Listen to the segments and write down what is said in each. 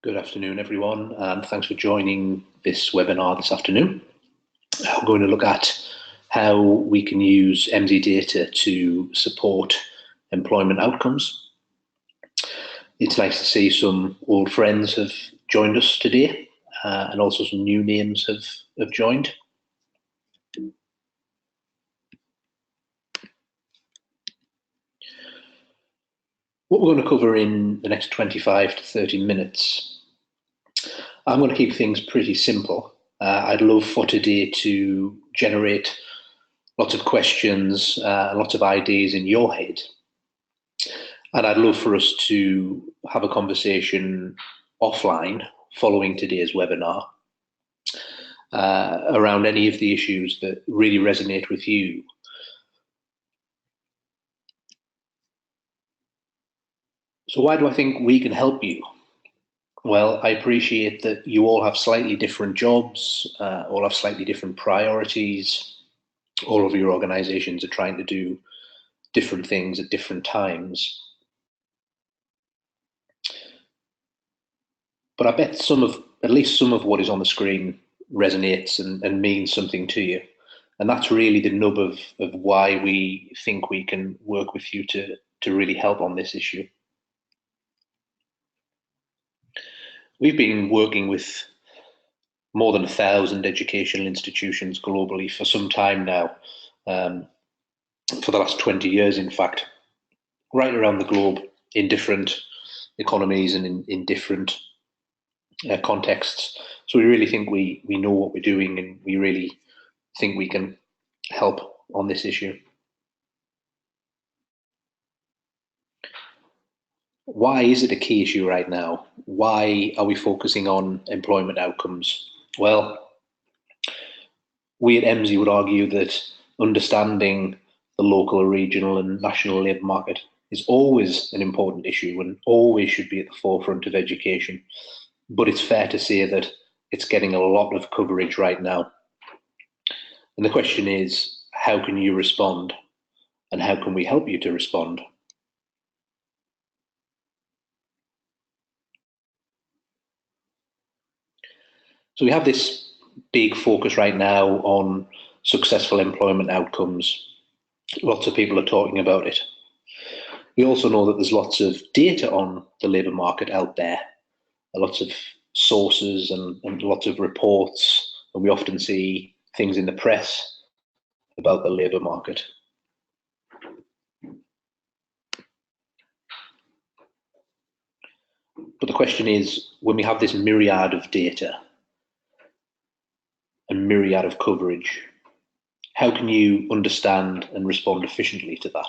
Good afternoon, everyone, and thanks for joining this webinar this afternoon. I'm going to look at how we can use MZ data to support employment outcomes. It's nice to see some old friends have joined us today, and also some new names have joined. What we're going to cover in the next 25 to 30 minutes, I'm going to keep things pretty simple. I'd love for today to generate lots of questions, lots of ideas in your head. And I'd love for us to have a conversation offline following today's webinar around any of the issues that really resonate with you. So why do I think we can help you? Well, I appreciate that you all have slightly different jobs, all have slightly different priorities. All of your organizations are trying to do different things at different times. But I bet at least some of what is on the screen resonates and means something to you. And that's really the nub of why we think we can work with you to really help on this issue. We've been working with more than 1,000 educational institutions globally for some time now, for the last 20 years, in fact, right around the globe in different economies and in different contexts. So we really think we know what we're doing, and we really think we can help on this issue. Why is it a key issue right now? Why are we focusing on employment outcomes? Well, we at MZ would argue that understanding the local, regional, and national labour market is always an important issue and always should be at the forefront of education. But it's fair to say that it's getting a lot of coverage right now. And the question is, how can you respond? And how can we help you to respond? So we have this big focus right now on successful employment outcomes. Lots of people are talking about it. We also know that there's lots of data on the labour market out there, lots of sources and lots of reports, and we often see things in the press about the labour market. But the question is, when we have this myriad of data, a myriad of coverage, how can you understand and respond efficiently to that?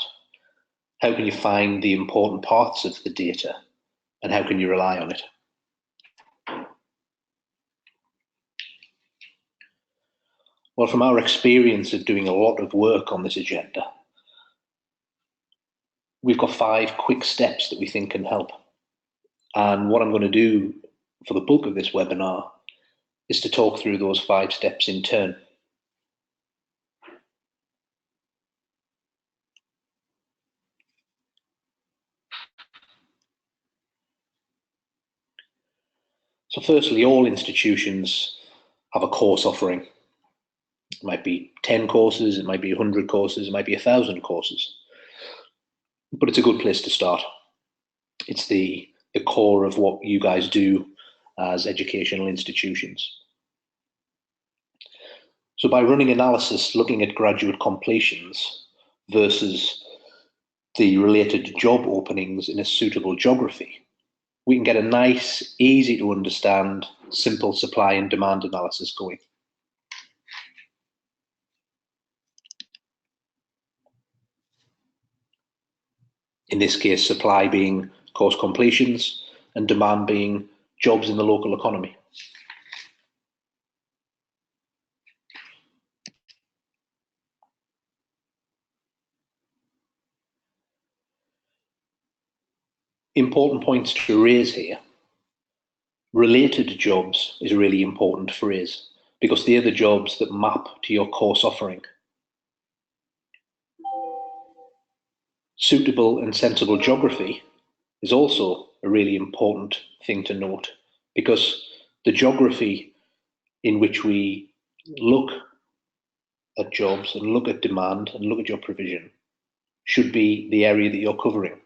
How can you find the important parts of the data, and how can you rely on it? Well, from our experience of doing a lot of work on this agenda, we've got 5 quick steps that we think can help. And what I'm going to do for the bulk of this webinar is to talk through those 5 steps in turn. So firstly, all institutions have a course offering. It might be 10 courses, it might be 100 courses, it might be 1,000 courses. But it's a good place to start. It's the core of what you guys do as educational institutions. So by running analysis, looking at graduate completions versus the related job openings in a suitable geography, we can get a nice, easy to understand, simple supply and demand analysis going. In this case, supply being course completions and demand being jobs in the local economy. Important points to raise here. Related jobs is a really important phrase because they're the jobs that map to your course offering. Suitable and sensible geography is also a really important thing to note because the geography in which we look at jobs and look at demand and look at your provision should be the area that you're covering.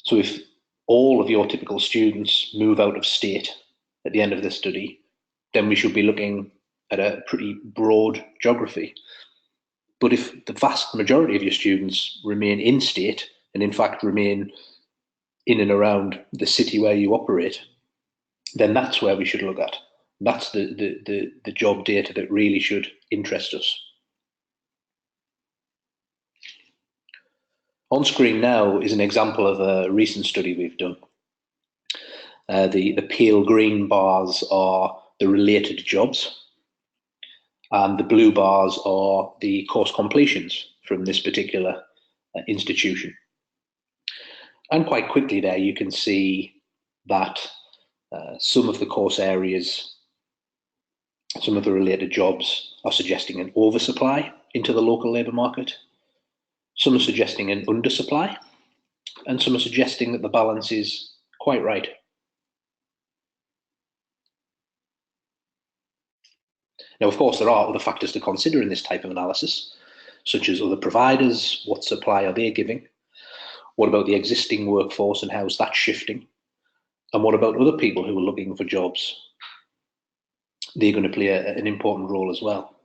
So if all of your typical students move out of state at the end of the study, then we should be looking at a pretty broad geography. But if the vast majority of your students remain in state and in fact remain in and around the city where you operate, then that's where we should look at. That's the job data that really should interest us. On screen now is an example of a recent study we've done. The pale green bars are the related jobs, and the blue bars are the course completions from this particular institution. And quite quickly there you can see that some of the course areas, some of the related jobs are suggesting an oversupply into the local labour market. Some are suggesting an undersupply, and some are suggesting that the balance is quite right. Now, of course, there are other factors to consider in this type of analysis, such as other providers, what supply are they giving? What about the existing workforce and how's that shifting? And what about other people who are looking for jobs? They're going to play an important role as well.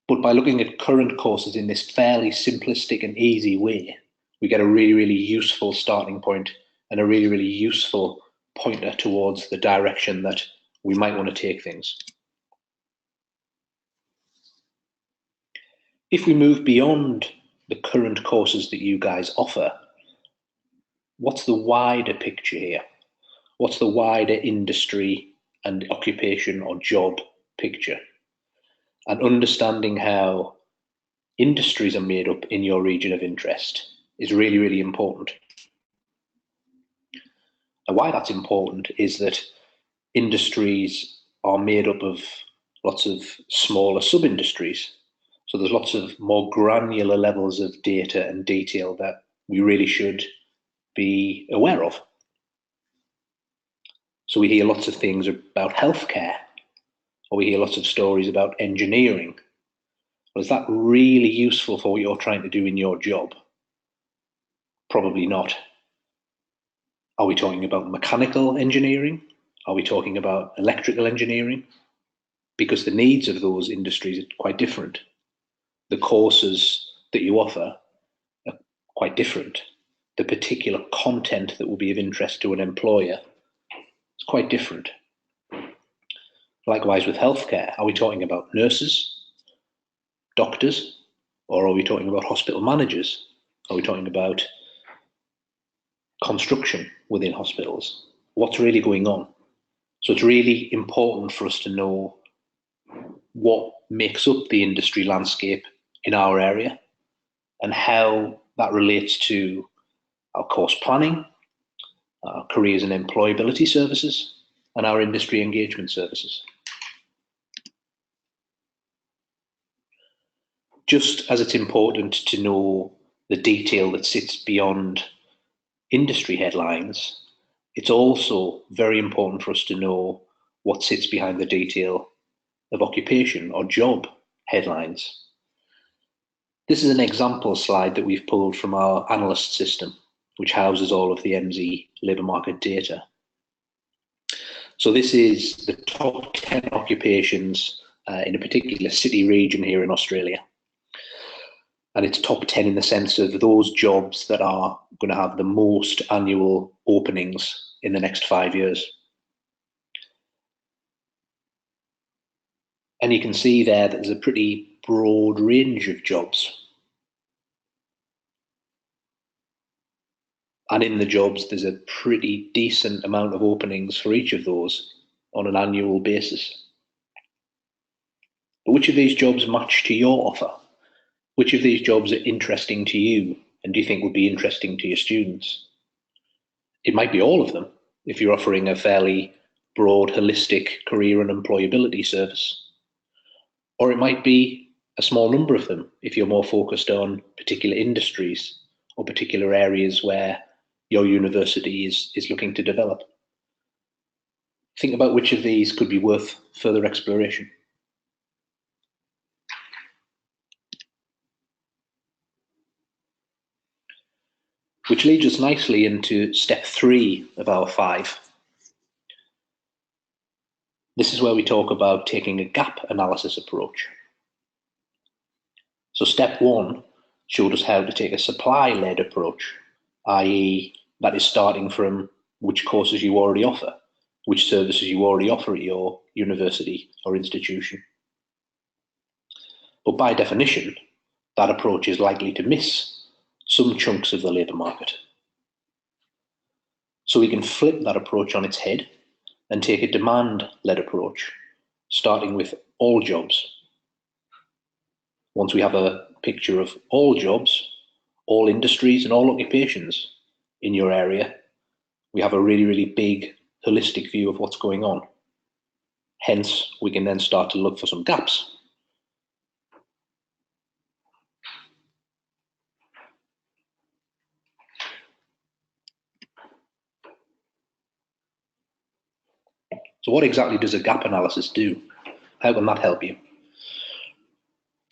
But by looking at current courses in this fairly simplistic and easy way, we get a really, really useful starting point and a really, really useful pointer towards the direction that we might want to take things. If we move beyond the current courses that you guys offer, what's the wider picture here? What's the wider industry and occupation or job picture? And understanding how industries are made up in your region of interest is really, really important. And why that's important is that industries are made up of lots of smaller sub-industries. So there's lots of more granular levels of data and detail that we really should be aware of. So we hear lots of things about healthcare, or we hear lots of stories about engineering. Well, is that really useful for what you're trying to do in your job? Probably not. Are we talking about mechanical engineering? Are we talking about electrical engineering? Because the needs of those industries are quite different. The courses that you offer are quite different. The particular content that will be of interest to an employer is quite different. Likewise with healthcare, are we talking about nurses, doctors, or are we talking about hospital managers? Are we talking about construction within hospitals? What's really going on? So it's really important for us to know what makes up the industry landscape in our area and how that relates to our course planning, our careers and employability services, and our industry engagement services. Just as it's important to know the detail that sits beyond industry headlines, it's also very important for us to know what sits behind the detail of occupation or job headlines. This is an example slide that we've pulled from our analyst system, which houses all of the MZ labour market data. So this is the top 10 occupations in a particular city region here in Australia. And it's top 10 in the sense of those jobs that are going to have the most annual openings in the next 5 years. And you can see there that there's a pretty broad range of jobs. And in the jobs, there's a pretty decent amount of openings for each of those on an annual basis. But which of these jobs match to your offer? Which of these jobs are interesting to you and do you think would be interesting to your students? It might be all of them if you're offering a fairly broad, holistic career and employability service. Or it might be a small number of them if you're more focused on particular industries or particular areas where your university is looking to develop. Think about which of these could be worth further exploration. Which leads us nicely into step 3 of our 5. This is where we talk about taking a gap analysis approach. So step 1 showed us how to take a supply-led approach, i.e. that is starting from which courses you already offer, which services you already offer at your university or institution. But by definition, that approach is likely to miss some chunks of the labour market. So we can flip that approach on its head and take a demand-led approach, starting with all jobs. Once we have a picture of all jobs, all industries and all occupations in your area, we have a really, really big holistic view of what's going on. Hence, we can then start to look for some gaps. So what exactly does a gap analysis do? How can that help you?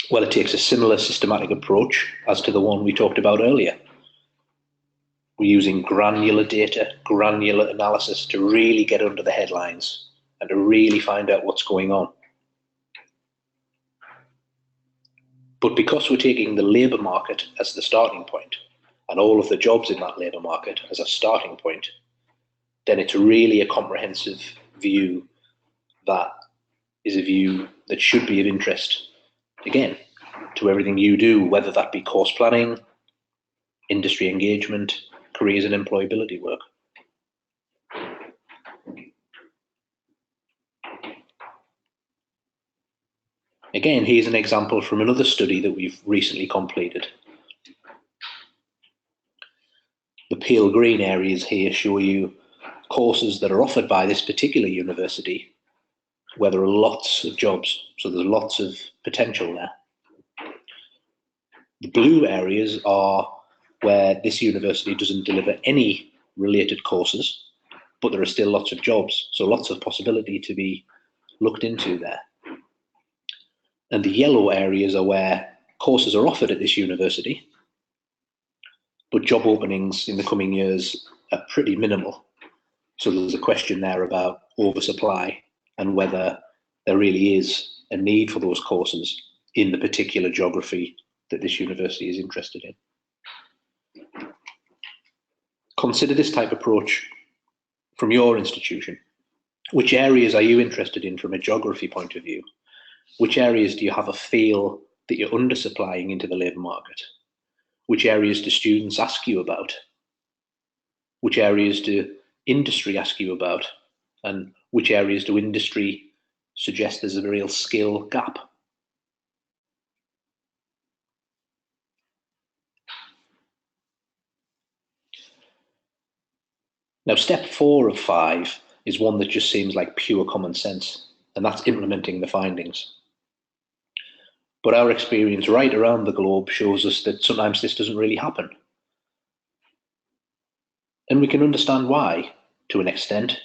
Well, it takes a similar systematic approach as to the one we talked about earlier. We're using granular data, granular analysis to really get under the headlines and to really find out what's going on. But because we're taking the labour market as the starting point and all of the jobs in that labour market as a starting point, then it's really a comprehensive view that is a view that should be of interest, again, to everything you do, whether that be course planning, industry engagement, careers and employability work. Again, here's an example from another study that we've recently completed. The pale green areas here show you courses that are offered by this particular university where there are lots of jobs, so there's lots of potential there. The blue areas are where this university doesn't deliver any related courses, but there are still lots of jobs, so lots of possibility to be looked into there. And the yellow areas are where courses are offered at this university, but job openings in the coming years are pretty minimal. So there's a question there about oversupply and whether there really is a need for those courses in the particular geography that this university is interested in. Consider this type of approach from your institution. Which areas are you interested in from a geography point of view? Which areas do you have a feel that you're undersupplying into the labour market? Which areas do students ask you about? Which areas do industry ask you about? And which areas do industry suggest there's a real skill gap? Now, step 4 of 5 is one that just seems like pure common sense, and that's implementing the findings. But our experience right around the globe shows us that sometimes this doesn't really happen. And we can understand why, to an extent,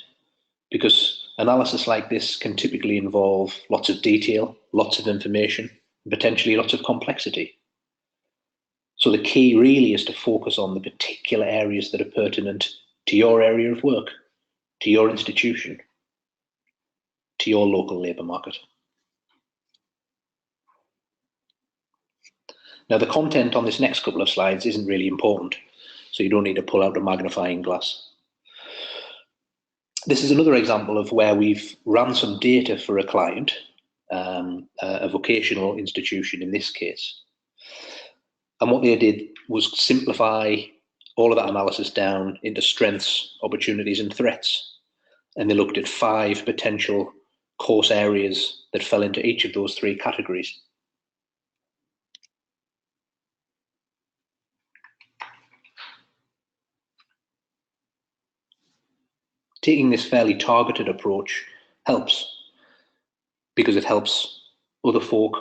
because analysis like this can typically involve lots of detail, lots of information, and potentially lots of complexity. So the key really is to focus on the particular areas that are pertinent to your area of work, to your institution, to your local labour market. Now, the content on this next couple of slides isn't really important, so you don't need to pull out a magnifying glass. This is another example of where we've run some data for a client, a vocational institution in this case. And what they did was simplify all of that analysis down into strengths, opportunities, and threats. And they looked at 5 potential course areas that fell into each of those 3 categories. Taking this fairly targeted approach helps, because it helps other folk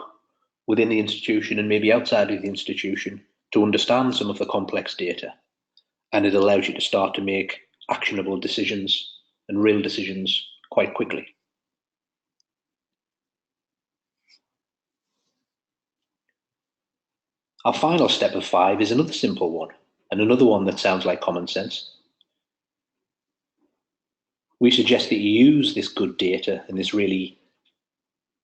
within the institution and maybe outside of the institution to understand some of the complex data. And it allows you to start to make actionable decisions and real decisions quite quickly. Our final step of 5 is another simple one, and another one that sounds like common sense. We suggest that you use this good data and this really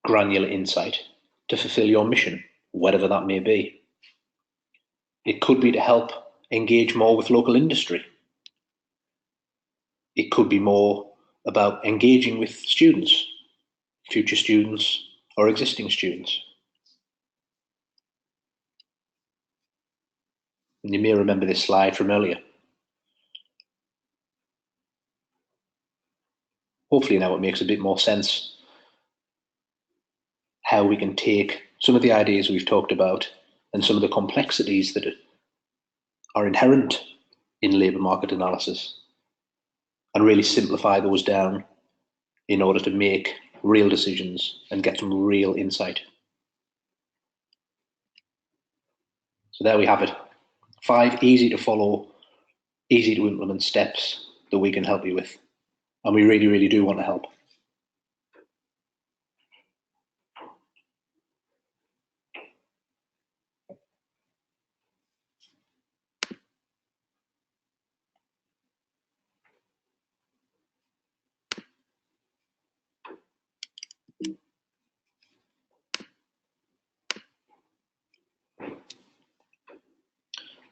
granular insight to fulfill your mission, whatever that may be. It could be to help engage more with local industry. It could be more about engaging with students, future students or existing students. And you may remember this slide from earlier. Hopefully now it makes a bit more sense how we can take some of the ideas we've talked about and some of the complexities that are inherent in labour market analysis and really simplify those down in order to make real decisions and get some real insight. So there we have it. 5 easy to follow, easy to implement steps that we can help you with. And we really, really do want to help.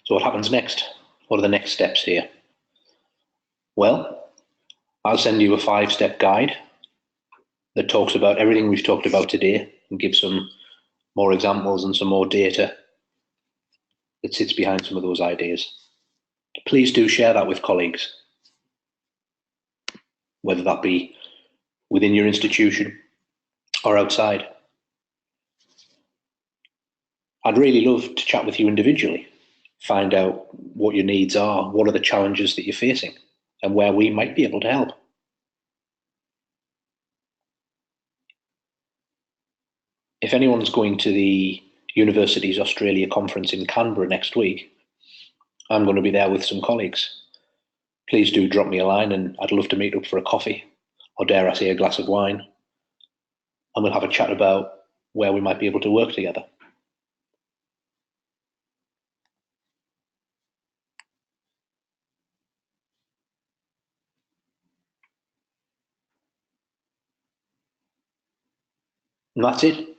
So what happens next? What are the next steps here? Well, I'll send you a 5-step guide that talks about everything we've talked about today and gives some more examples and some more data that sits behind some of those ideas. Please do share that with colleagues, whether that be within your institution or outside. I'd really love to chat with you individually, find out what your needs are, what are the challenges that you're facing, and where we might be able to help. If anyone's going to the Universities Australia conference in Canberra next week, I'm going to be there with some colleagues. Please do drop me a line and I'd love to meet up for a coffee, or dare I say a glass of wine, and we'll have a chat about where we might be able to work together. And that's it.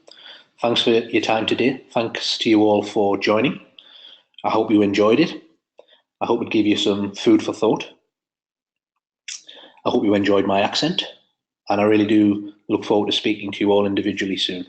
Thanks for your time today. Thanks to you all for joining. I hope you enjoyed it. I hope it gave you some food for thought. I hope you enjoyed my accent, and I really do look forward to speaking to you all individually soon.